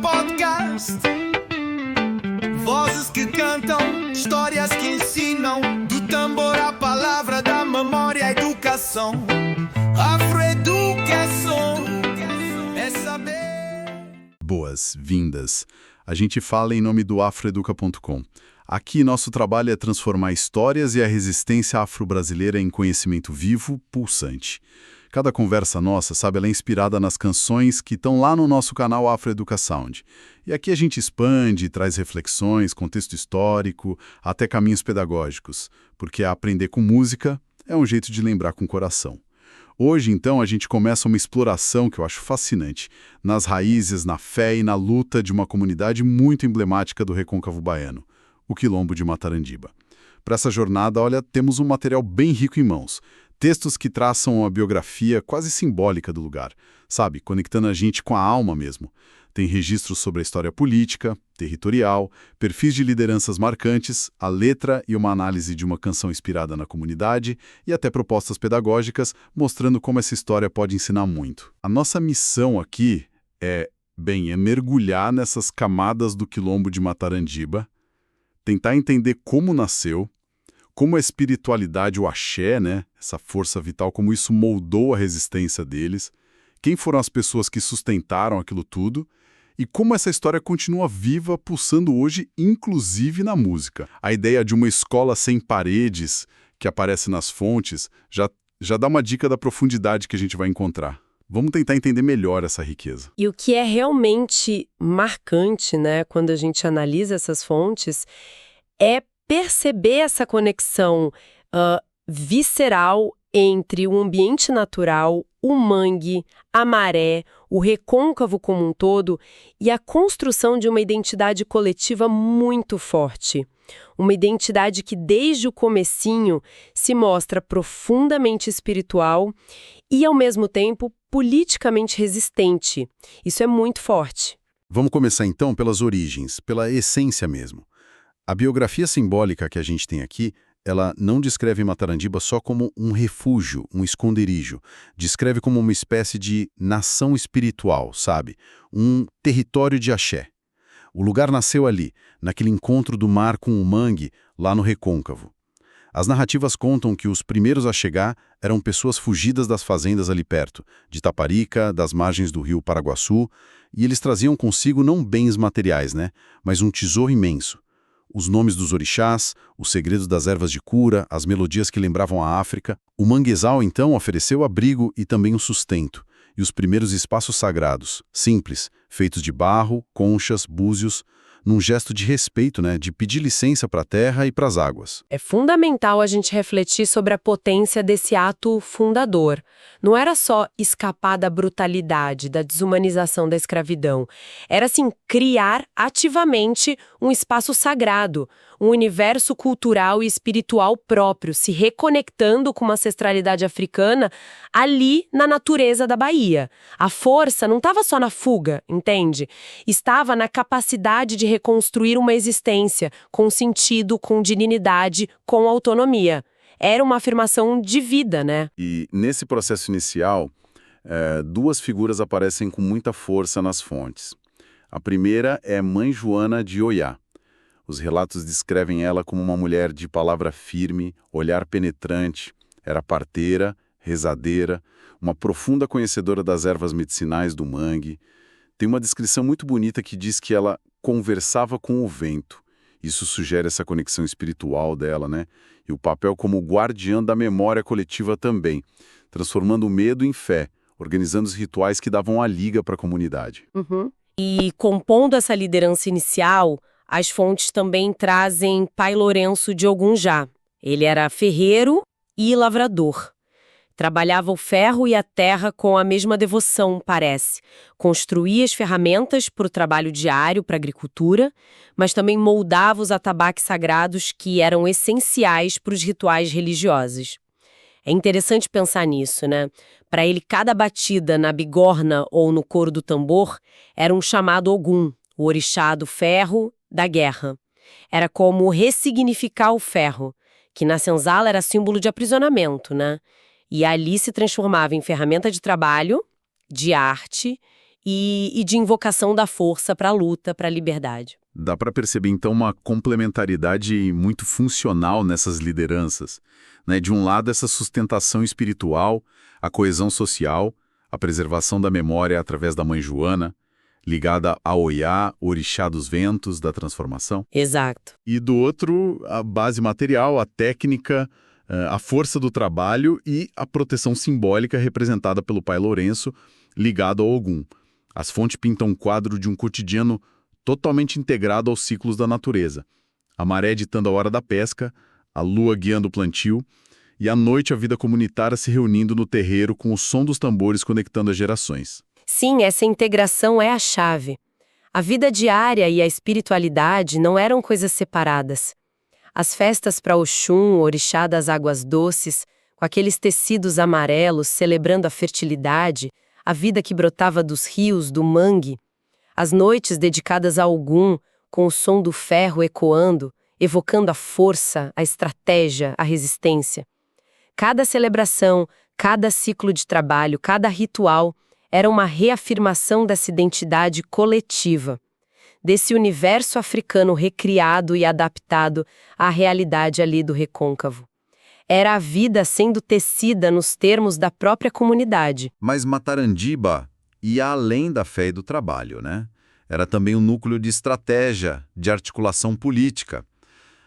podcast. Vozes que cantam, histórias que ensinam, do tambor à palavra, da memória à educação. Afroeducação é saber. Boas-vindas. A gente fala em nome do afroeduca.com. Aqui nosso trabalho é transformar histórias e a resistência afro-brasileira em conhecimento vivo, pulsante. Cada conversa nossa, sabe, ela é inspirada nas canções que estão lá no nosso canal Afroeduca Sound. E aqui a gente expande, traz reflexões, contexto histórico, até caminhos pedagógicos, porque aprender com música é um jeito de lembrar com o coração. Hoje, então, a gente começa uma exploração que eu acho fascinante, nas raízes, na fé e na luta de uma comunidade muito emblemática do Recôncavo Baiano, o Quilombo de Matarandiba. Para essa jornada, olha, temos um material bem rico em mãos. Textos que traçam uma biografia quase simbólica do lugar, sabe? Conectando a gente com a alma mesmo. Tem registros sobre a história política, territorial, perfis de lideranças marcantes, a letra e uma análise de uma canção inspirada na comunidade e até propostas pedagógicas mostrando como essa história pode ensinar muito. A nossa missão aqui é mergulhar nessas camadas do Quilombo de Matarandiba, tentar entender como nasceu, como a espiritualidade, o axé, né, essa força vital, como isso moldou a resistência deles, quem foram as pessoas que sustentaram aquilo tudo e como essa história continua viva, pulsando hoje, inclusive na música. A ideia de uma escola sem paredes, que aparece nas fontes, já dá uma dica da profundidade que a gente vai encontrar. Vamos tentar entender melhor essa riqueza. E o que é realmente marcante, né, quando a gente analisa essas fontes, é perceber essa conexão visceral entre o ambiente natural, o mangue, a maré, o recôncavo como um todo e a construção de uma identidade coletiva muito forte. Uma identidade que desde o comecinho se mostra profundamente espiritual e, ao mesmo tempo, politicamente resistente. Isso é muito forte. Vamos começar então pelas origens, pela essência mesmo. A biografia simbólica que a gente tem aqui, ela não descreve Matarandiba só como um refúgio, um esconderijo. Descreve como uma espécie de nação espiritual, sabe? Um território de axé. O lugar nasceu ali, naquele encontro do mar com o mangue, lá no Recôncavo. As narrativas contam que os primeiros a chegar eram pessoas fugidas das fazendas ali perto, de Taparica, das margens do rio Paraguaçu, e eles traziam consigo não bens materiais, né? Mas um tesouro imenso. Os nomes dos orixás, os segredos das ervas de cura, as melodias que lembravam a África. O manguezal, então, ofereceu abrigo e também um sustento. E os primeiros espaços sagrados, simples, feitos de barro, conchas, búzios, num gesto de respeito, né, de pedir licença para a terra e para as águas. É fundamental a gente refletir sobre a potência desse ato fundador. Não era só escapar da brutalidade, da desumanização da escravidão. Era, assim, criar ativamente um espaço sagrado, um universo cultural e espiritual próprio, se reconectando com uma ancestralidade africana ali na natureza da Bahia. A força não estava só na fuga, entende? Estava na capacidade de reconstruir uma existência com sentido, com dignidade, com autonomia. Era uma afirmação de vida, né? E nesse processo inicial, duas figuras aparecem com muita força nas fontes. A primeira é Mãe Joana de Oiá. Os relatos descrevem ela como uma mulher de palavra firme, olhar penetrante, era parteira, rezadeira, uma profunda conhecedora das ervas medicinais do mangue. Tem uma descrição muito bonita que diz que ela conversava com o vento. Isso sugere essa conexão espiritual dela, né? E o papel como guardiã da memória coletiva também, transformando o medo em fé, organizando os rituais que davam a liga para a comunidade. E compondo essa liderança inicial, as fontes também trazem Pai Lourenço de Ogunjá. Ele era ferreiro e lavrador. Trabalhava o ferro e a terra com a mesma devoção, parece. Construía as ferramentas para o trabalho diário, para a agricultura, mas também moldava os atabaques sagrados que eram essenciais para os rituais religiosos. É interessante pensar nisso, né? Para ele, cada batida na bigorna ou no coro do tambor era um chamado Ogum, o orixá do ferro, da guerra. Era como ressignificar o ferro, que na senzala era símbolo de aprisionamento, né? E ali se transformava em ferramenta de trabalho, de arte e de invocação da força para a luta, para a liberdade. Dá para perceber, então, uma complementaridade muito funcional nessas lideranças, né? De um lado, essa sustentação espiritual, a coesão social, a preservação da memória através da Mãe Joana, ligada a Oiá, orixá dos ventos, da transformação. Exato. E do outro, a base material, a técnica, a força do trabalho e a proteção simbólica representada pelo pai Lourenço, ligado ao Ogum. As fontes pintam um quadro de um cotidiano totalmente integrado aos ciclos da natureza. A maré ditando a hora da pesca, a lua guiando o plantio, e à noite a vida comunitária se reunindo no terreiro com o som dos tambores conectando as gerações. Sim, essa integração é a chave. A vida diária e a espiritualidade não eram coisas separadas. As festas para Oxum, orixá das águas doces, com aqueles tecidos amarelos celebrando a fertilidade, a vida que brotava dos rios, do mangue, as noites dedicadas a Ogum, com o som do ferro ecoando, evocando a força, a estratégia, a resistência. Cada celebração, cada ciclo de trabalho, cada ritual era uma reafirmação dessa identidade coletiva, desse universo africano recriado e adaptado à realidade ali do recôncavo. Era a vida sendo tecida nos termos da própria comunidade. Mas Matarandiba ia além da fé e do trabalho, né? Era também um núcleo de estratégia, de articulação política.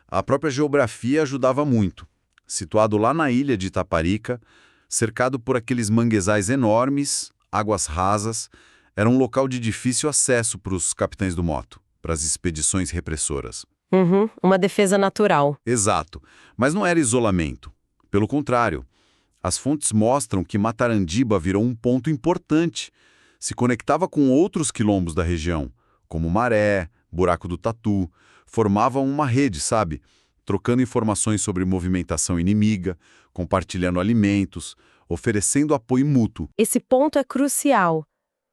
A própria geografia ajudava muito. Situado lá na ilha de Itaparica, cercado por aqueles manguezais enormes, águas rasas, era um local de difícil acesso para os capitães do moto, para as expedições repressoras. Uma defesa natural. Exato, mas não era isolamento. Pelo contrário, as fontes mostram que Matarandiba virou um ponto importante. Se conectava com outros quilombos da região, como Maré, Buraco do Tatu, formavam uma rede, sabe? Trocando informações sobre movimentação inimiga, compartilhando alimentos, oferecendo apoio mútuo. Esse ponto é crucial,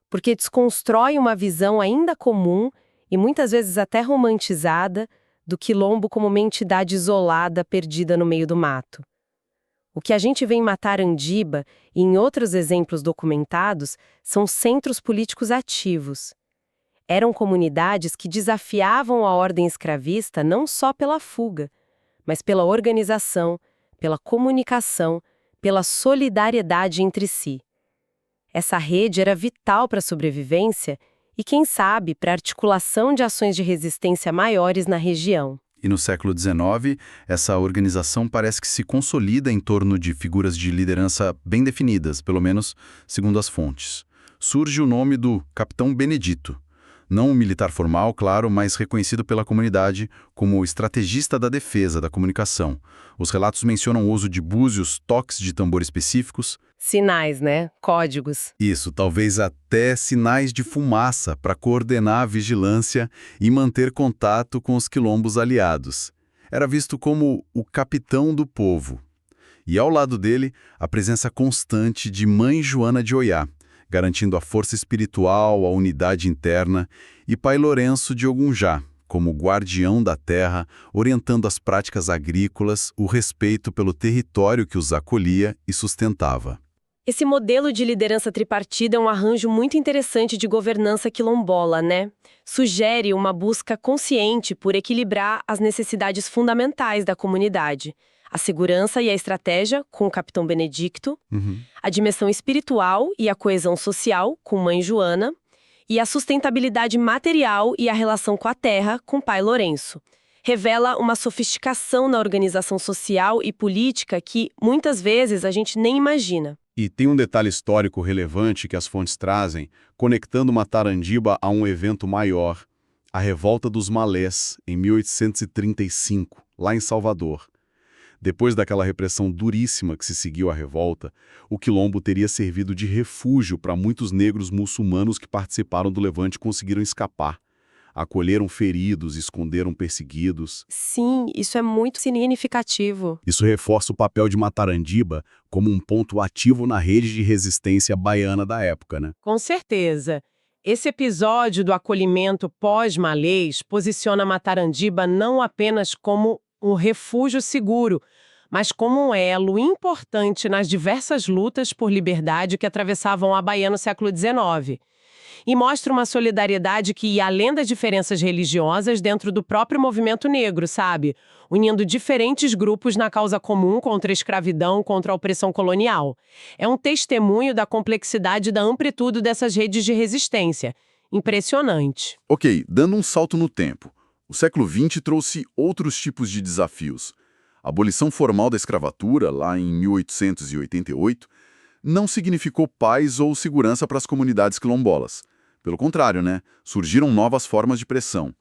porque desconstrói uma visão ainda comum e muitas vezes até romantizada do quilombo como uma entidade isolada, perdida no meio do mato. O que a gente vê em Matarandiba e em outros exemplos documentados são centros políticos ativos. Eram comunidades que desafiavam a ordem escravista não só pela fuga, mas pela organização, pela comunicação, pela solidariedade entre si. Essa rede era vital para a sobrevivência e, quem sabe, para a articulação de ações de resistência maiores na região. E no século XIX, essa organização parece que se consolida em torno de figuras de liderança bem definidas, pelo menos segundo as fontes. Surge o nome do Capitão Benedito. Não um militar formal, claro, mas reconhecido pela comunidade como estrategista da defesa, da comunicação. Os relatos mencionam o uso de búzios, toques de tambor específicos. Sinais, né? Códigos. Isso, talvez até sinais de fumaça para coordenar a vigilância e manter contato com os quilombos aliados. Era visto como o capitão do povo. E ao lado dele, a presença constante de Mãe Joana de Oiá, garantindo a força espiritual, a unidade interna, e Pai Lourenço de Ogunjá, como guardião da terra, orientando as práticas agrícolas, o respeito pelo território que os acolhia e sustentava. Esse modelo de liderança tripartida é um arranjo muito interessante de governança quilombola, né? Sugere uma busca consciente por equilibrar as necessidades fundamentais da comunidade. A segurança e a estratégia, com o Capitão Benedicto, a dimensão espiritual e a coesão social, com Mãe Joana, e a sustentabilidade material e a relação com a terra, com Pai Lourenço. Revela uma sofisticação na organização social e política que, muitas vezes, a gente nem imagina. E tem um detalhe histórico relevante que as fontes trazem, conectando Matarandiba a um evento maior, a Revolta dos Malés, em 1835, lá em Salvador. Depois daquela repressão duríssima que se seguiu à revolta, o quilombo teria servido de refúgio para muitos negros muçulmanos que participaram do levante e conseguiram escapar. Acolheram feridos, esconderam perseguidos. Sim, isso é muito significativo. Isso reforça o papel de Matarandiba como um ponto ativo na rede de resistência baiana da época, né? Com certeza. Esse episódio do acolhimento pós-malês posiciona Matarandiba não apenas como um refúgio seguro, mas como um elo importante nas diversas lutas por liberdade que atravessavam a Bahia no século XIX. E mostra uma solidariedade que ia além das diferenças religiosas dentro do próprio movimento negro, sabe? Unindo diferentes grupos na causa comum contra a escravidão, contra a opressão colonial. É um testemunho da complexidade e da amplitude dessas redes de resistência. Impressionante. Ok, dando um salto no tempo. O século XX trouxe outros tipos de desafios. A abolição formal da escravatura, lá em 1888, não significou paz ou segurança para as comunidades quilombolas. Pelo contrário, né? Surgiram novas formas de pressão.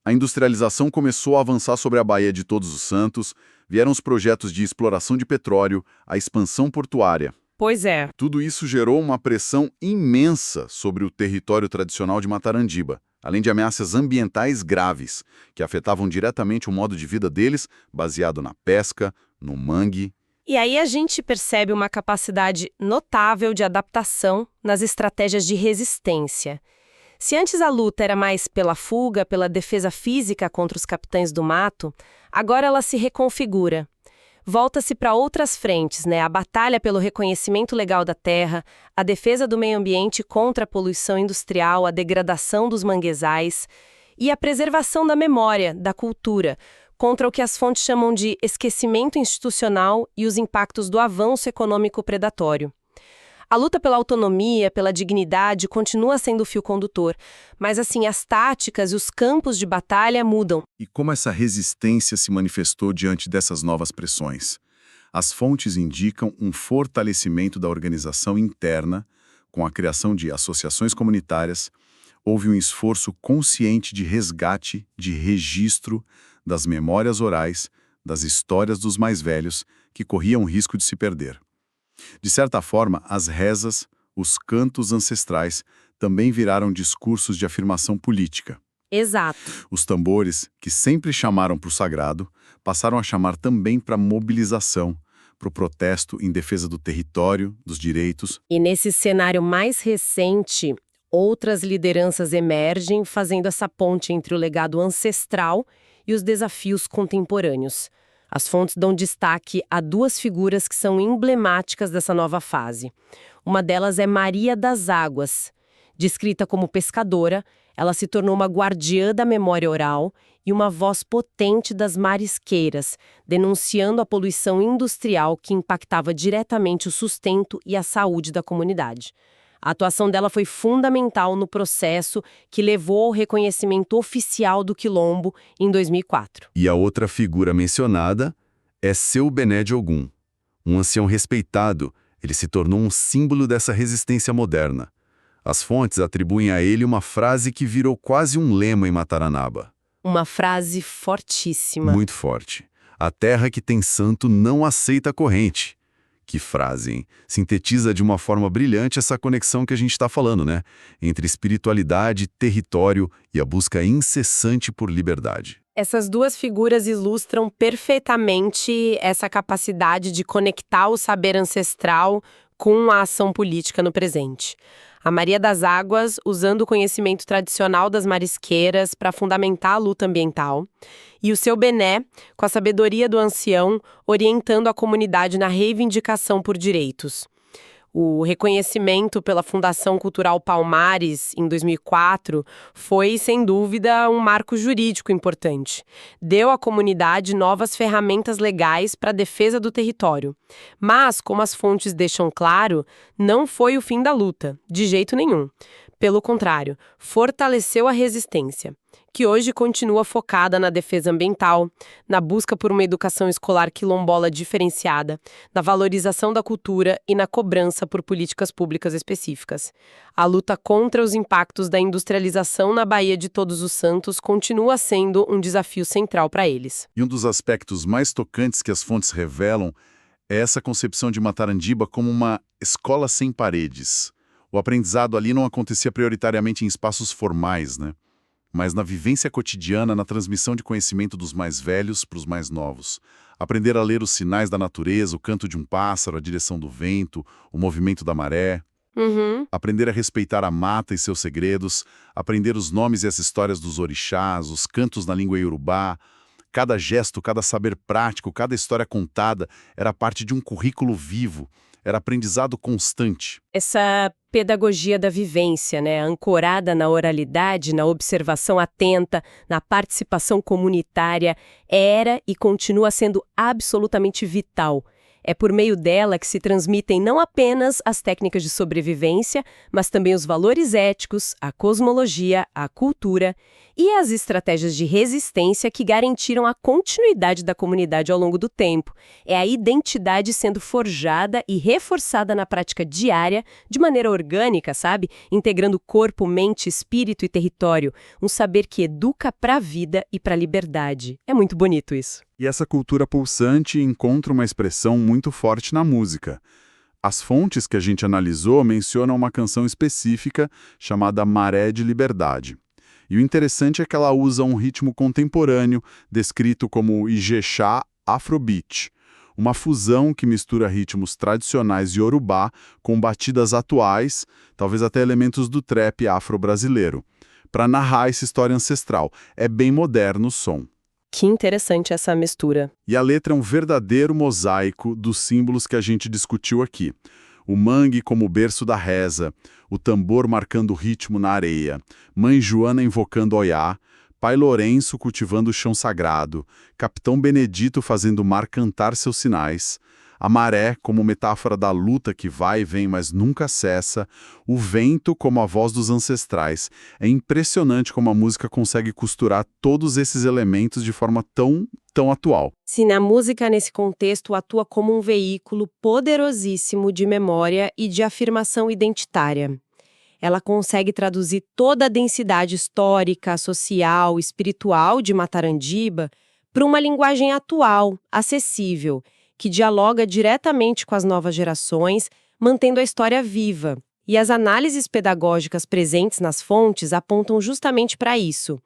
A industrialização começou a avançar sobre a Baía de Todos os Santos, vieram os projetos de exploração de petróleo, a expansão portuária. Pois é. Tudo isso gerou uma pressão imensa sobre o território tradicional de Matarandiba, além de ameaças ambientais graves, que afetavam diretamente o modo de vida deles, baseado na pesca, no mangue. E aí a gente percebe uma capacidade notável de adaptação nas estratégias de resistência. Se antes a luta era mais pela fuga, pela defesa física contra os capitães do mato, agora ela se reconfigura. Volta-se para outras frentes, né? A batalha pelo reconhecimento legal da terra, a defesa do meio ambiente contra a poluição industrial, a degradação dos manguezais e a preservação da memória, da cultura, contra o que as fontes chamam de esquecimento institucional e os impactos do avanço econômico predatório. A luta pela autonomia, pela dignidade, continua sendo o fio condutor, mas assim, as táticas e os campos de batalha mudam. E como essa resistência se manifestou diante dessas novas pressões? As fontes indicam um fortalecimento da organização interna, com a criação de associações comunitárias. Houve um esforço consciente de resgate, de registro das memórias orais, das histórias dos mais velhos, que corriam risco de se perder. De certa forma, as rezas, os cantos ancestrais, também viraram discursos de afirmação política. Exato. Os tambores, que sempre chamaram para o sagrado, passaram a chamar também para a mobilização, para o protesto em defesa do território, dos direitos. E nesse cenário mais recente, outras lideranças emergem, fazendo essa ponte entre o legado ancestral e os desafios contemporâneos. As fontes dão destaque a duas figuras que são emblemáticas dessa nova fase. Uma delas é Maria das Águas. Descrita como pescadora, ela se tornou uma guardiã da memória oral e uma voz potente das marisqueiras, denunciando a poluição industrial que impactava diretamente o sustento e a saúde da comunidade. A atuação dela foi fundamental no processo que levou ao reconhecimento oficial do Quilombo em 2004. E a outra figura mencionada é Seu Bené de Ogum. Um ancião respeitado, ele se tornou um símbolo dessa resistência moderna. As fontes atribuem a ele uma frase que virou quase um lema em Mataranaba. Uma frase fortíssima. Muito forte. A terra que tem santo não aceita corrente. Que frase, hein? Sintetiza de uma forma brilhante essa conexão que a gente está falando, né? Entre espiritualidade, território e a busca incessante por liberdade. Essas duas figuras ilustram perfeitamente essa capacidade de conectar o saber ancestral com a ação política no presente. A Maria das Águas, usando o conhecimento tradicional das marisqueiras para fundamentar a luta ambiental, e o Seu Bené, com a sabedoria do ancião, orientando a comunidade na reivindicação por direitos. O reconhecimento pela Fundação Cultural Palmares, em 2004, foi, sem dúvida, um marco jurídico importante. Deu à comunidade novas ferramentas legais para a defesa do território. Mas, como as fontes deixam claro, não foi o fim da luta, de jeito nenhum. Pelo contrário, fortaleceu a resistência, que hoje continua focada na defesa ambiental, na busca por uma educação escolar quilombola diferenciada, na valorização da cultura e na cobrança por políticas públicas específicas. A luta contra os impactos da industrialização na Baía de Todos os Santos continua sendo um desafio central para eles. E um dos aspectos mais tocantes que as fontes revelam é essa concepção de Matarandiba como uma escola sem paredes. O aprendizado ali não acontecia prioritariamente em espaços formais, né? Mas na vivência cotidiana, na transmissão de conhecimento dos mais velhos para os mais novos. Aprender a ler os sinais da natureza, o canto de um pássaro, a direção do vento, o movimento da maré. Aprender a respeitar a mata e seus segredos, aprender os nomes e as histórias dos orixás, os cantos na língua iorubá, Cada gesto, cada saber prático, cada história contada era parte de um currículo vivo, era aprendizado constante. Essa pedagogia da vivência, né, ancorada na oralidade, na observação atenta, na participação comunitária, era e continua sendo absolutamente vital. É por meio dela que se transmitem não apenas as técnicas de sobrevivência, mas também os valores éticos, a cosmologia, a cultura e as estratégias de resistência que garantiram a continuidade da comunidade ao longo do tempo. É a identidade sendo forjada e reforçada na prática diária, de maneira orgânica, sabe? Integrando corpo, mente, espírito e território. Um saber que educa para a vida e para a liberdade. É muito bonito isso. E essa cultura pulsante encontra uma expressão muito forte na música. As fontes que a gente analisou mencionam uma canção específica chamada Maré de Liberdade. E o interessante é que ela usa um ritmo contemporâneo, descrito como Ijexá Afrobeat, uma fusão que mistura ritmos tradicionais de Yorubá com batidas atuais, talvez até elementos do trap afro-brasileiro, para narrar essa história ancestral. É bem moderno o som. Que interessante essa mistura. E a letra é um verdadeiro mosaico dos símbolos que a gente discutiu aqui. O mangue como berço da reza, o tambor marcando o ritmo na areia, Mãe Joana invocando Oiá, Pai Lourenço cultivando o chão sagrado, Capitão Benedito fazendo o mar cantar seus sinais, a maré como metáfora da luta que vai e vem, mas nunca cessa, o vento como a voz dos ancestrais. É impressionante como a música consegue costurar todos esses elementos de forma tão atual. Sim, a música nesse contexto atua como um veículo poderosíssimo de memória e de afirmação identitária. Ela consegue traduzir toda a densidade histórica, social, espiritual de Matarandiba para uma linguagem atual, acessível, que dialoga diretamente com as novas gerações, mantendo a história viva. E as análises pedagógicas presentes nas fontes apontam justamente para isso.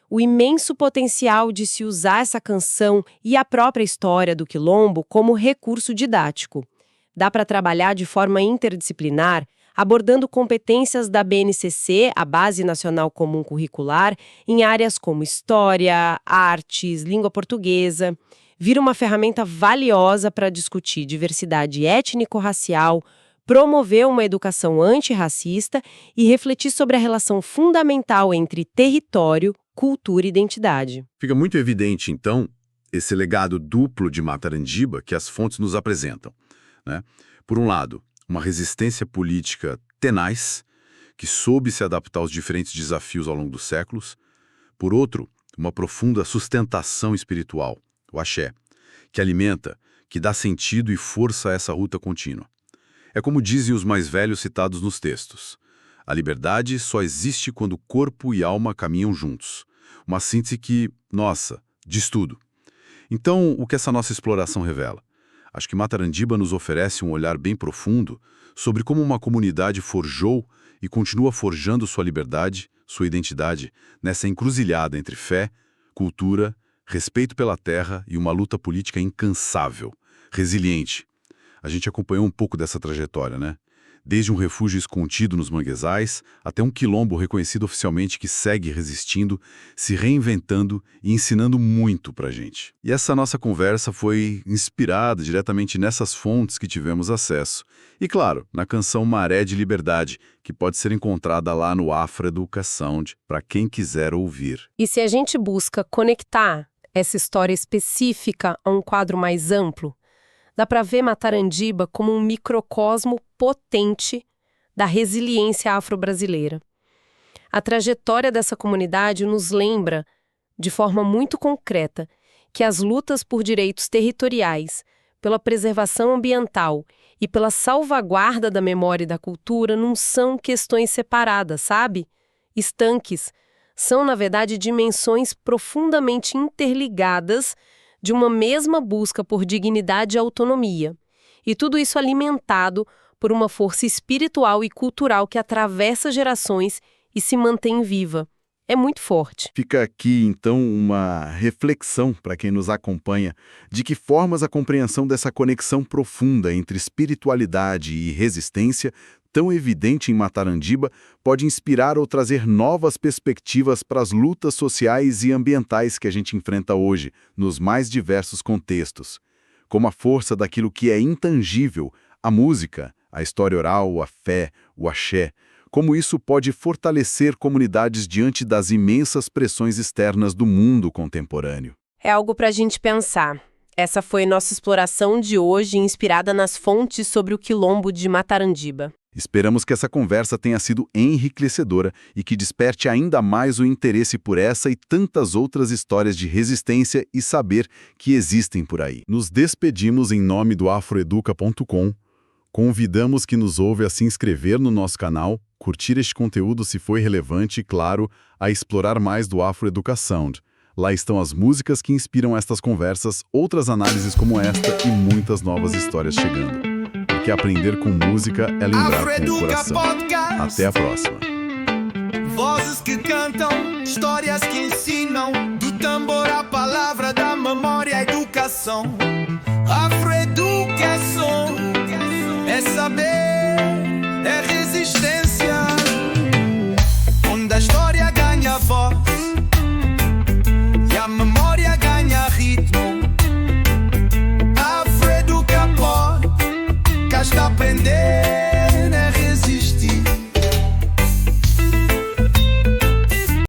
O imenso potencial de se usar essa canção e a própria história do Quilombo como recurso didático. Dá para trabalhar de forma interdisciplinar, abordando competências da BNCC, a Base Nacional Comum Curricular, em áreas como história, artes, língua portuguesa. Vira uma ferramenta valiosa para discutir diversidade étnico-racial, promover uma educação antirracista e refletir sobre a relação fundamental entre território, cultura e identidade. Fica muito evidente, então, esse legado duplo de Matarandiba que as fontes nos apresentam, né? Por um lado, uma resistência política tenaz, que soube se adaptar aos diferentes desafios ao longo dos séculos. Por outro, uma profunda sustentação espiritual, o axé, que alimenta, que dá sentido e força a essa luta contínua. É como dizem os mais velhos citados nos textos. A liberdade só existe quando corpo e alma caminham juntos. Uma síntese que, nossa, diz tudo. Então, o que essa nossa exploração revela? Acho que Matarandiba nos oferece um olhar bem profundo sobre como uma comunidade forjou e continua forjando sua liberdade, sua identidade, nessa encruzilhada entre fé, cultura, respeito pela terra e uma luta política incansável, resiliente. A gente acompanhou um pouco dessa trajetória, né? Desde um refúgio escondido nos manguezais, até um quilombo reconhecido oficialmente que segue resistindo, se reinventando e ensinando muito pra gente. E essa nossa conversa foi inspirada diretamente nessas fontes que tivemos acesso. E claro, na canção Maré de Liberdade, que pode ser encontrada lá no Afroeduca Sound, para quem quiser ouvir. E se a gente busca conectar essa história específica a um quadro mais amplo, dá para ver Matarandiba como um microcosmo potente da resiliência afro-brasileira. A trajetória dessa comunidade nos lembra, de forma muito concreta, que as lutas por direitos territoriais, pela preservação ambiental e pela salvaguarda da memória e da cultura não são questões separadas, sabe? Estanques. São, na verdade, dimensões profundamente interligadas de uma mesma busca por dignidade e autonomia. E tudo isso alimentado por uma força espiritual e cultural que atravessa gerações e se mantém viva. É muito forte. Fica aqui, então, uma reflexão para quem nos acompanha de que formas a compreensão dessa conexão profunda entre espiritualidade e resistência, tão evidente em Matarandiba, pode inspirar ou trazer novas perspectivas para as lutas sociais e ambientais que a gente enfrenta hoje, nos mais diversos contextos. Como a força daquilo que é intangível, a música, a história oral, a fé, o axé, como isso pode fortalecer comunidades diante das imensas pressões externas do mundo contemporâneo. É algo para a gente pensar. Essa foi nossa exploração de hoje, inspirada nas fontes sobre o Quilombo de Matarandiba. Esperamos que essa conversa tenha sido enriquecedora e que desperte ainda mais o interesse por essa e tantas outras histórias de resistência e saber que existem por aí. Nos despedimos em nome do afroeduca.com. Convidamos quem nos ouve a se inscrever no nosso canal, curtir este conteúdo se foi relevante e, claro, a explorar mais do Afroeducação. Lá estão as músicas que inspiram estas conversas, outras análises como esta e muitas novas histórias chegando. Porque aprender com música é lembrar com o coração. Até a próxima. Vozes que cantam, histórias que ensinam, do tambor à palavra, da memória à educação. Afroeducação é saber